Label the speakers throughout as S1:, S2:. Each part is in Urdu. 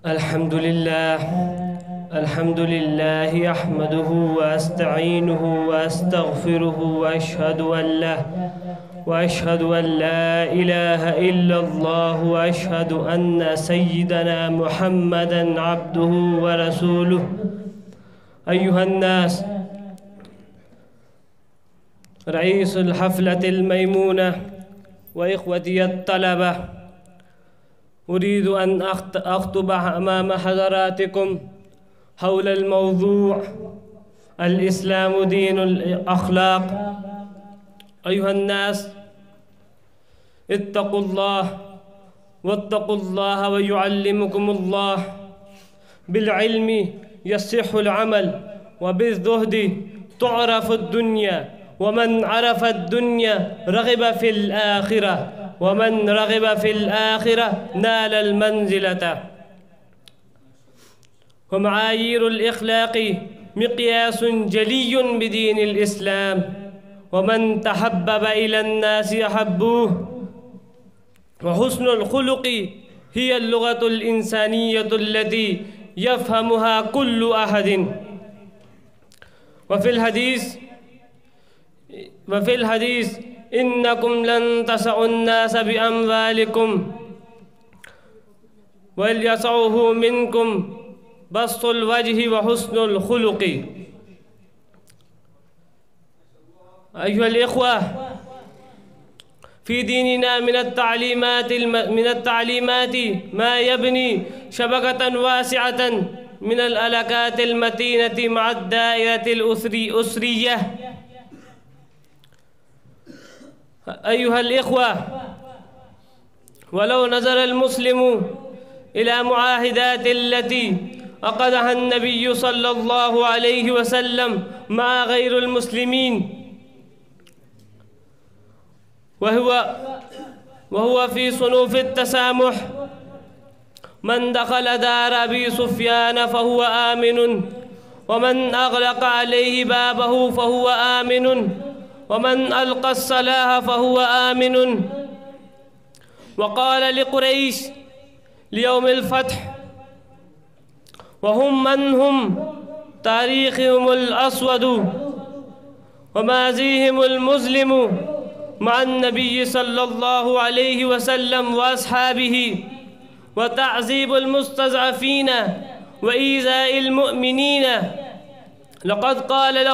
S1: الحمد لله أحمده وأستعينه وأستغفره وأشهد أن لا إله إلا الله وأشهد أن سيدنا محمدًا عبده ورسوله. أيها الناس، رئيس الحفلة الميمونة وإخوتي الطلبة، أريد أن أخطب أمام حضراتكم حول الموضوع الإسلام دين الأخلاق. أيها الناس، اتقوا الله واتقوا الله ويعلمكم الله. بالعلم يصح العمل، وبالزهد تعرف الدنيا، ومن عرف الدنيا رغب في الآخرة، ومن رغب في الآخرة نال المنزلة. ومعايير الإخلاق مقياس جلي بدين الإسلام، ومن تحبب إلى الناس أحبوه. وحسن الخلق هي اللغة الإنسانية التي يفهمها كل أحد. وفي الحديث إنكم لن تسعوا الناس بأموالكم، وليسعه منكم بسط الوجه وحسن الخلق. أيها الإخوة، في ديننا من التعليمات ما يبني شبكة واسعة من العلاقات المتينة مع الدائرة الأسرية. أيها الإخوة، ولو نظر المسلم إلى معاهدات التي عقدها النبي صلى الله عليه وسلم مع غير المسلمين، وهو في صنوف التسامح. من دخل دار أبي سفيان فهو آمن، ومن أغلق عليه بابه فهو آمن، ومن ألقى السلاح فهو آمن. وقال لقريش ليوم الفتح وهم من هم تاريخهم الأسود ومازيهم المظلم مع النبي صلى الله عليه وسلم وأصحابه، وتعذيب المستضعفين وإيذاء المؤمنين. لقد قال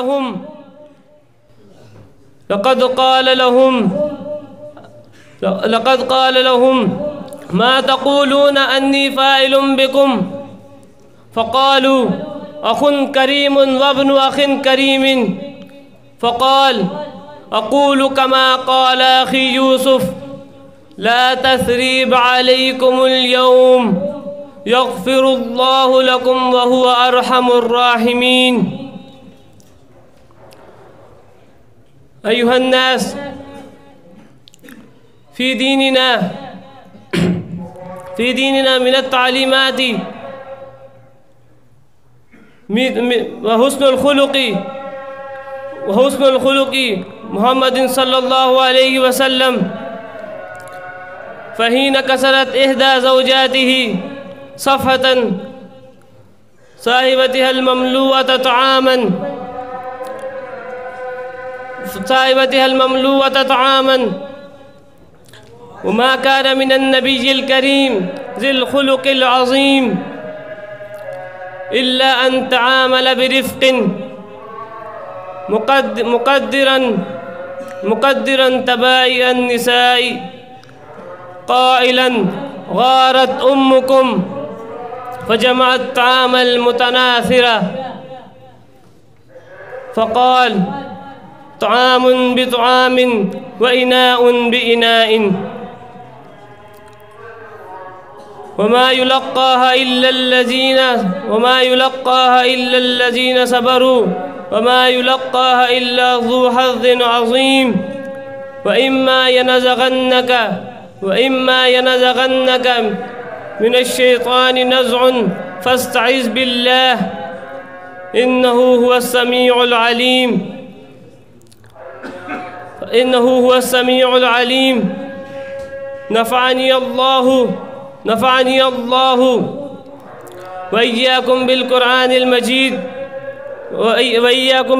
S1: لهم ما تقولون أني فاعل بكم؟ فقالوا أخ كريم وابن أخ كريم. فقال أقول كما قال أخي يوسف: لا تثريب عليكم اليوم، يغفر الله لكم وهو أرحم الراحمين. أيها الناس، في ديننا من التعليمات وحسن الخلق محمد صلى الله عليه وسلم. فحين كسرت إحدى زوجاته صفحة صاحبتها المملوءة طعاما، وما كان من النبي الكريم ذي الخلق العظيم إلا أن تعامل برفق، مقدرا تبائي النساء، قائلا: غارت أمكم، فجمع الطعام المتناثرة فقال: طعام بطعام وإناء بإناء. وما يلقاها إلا الذين صبروا، وما يلقاها إلا ذو حظ عظيم. وإما ينزغنك من الشيطان نزغ فاستعذ بالله، إنه هو السميع العليم. نفعني الله نفعني الله وإياكم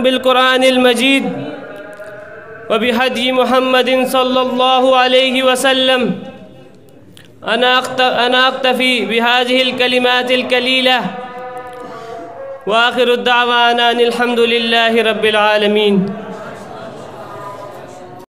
S1: بالقرآن المجيد وبهدي محمد صلى الله عليه وسلم. أنا أكتفي بهذه الكلمات القليلة، وآخر الدعوانا أن الحمد لله رب العالمين.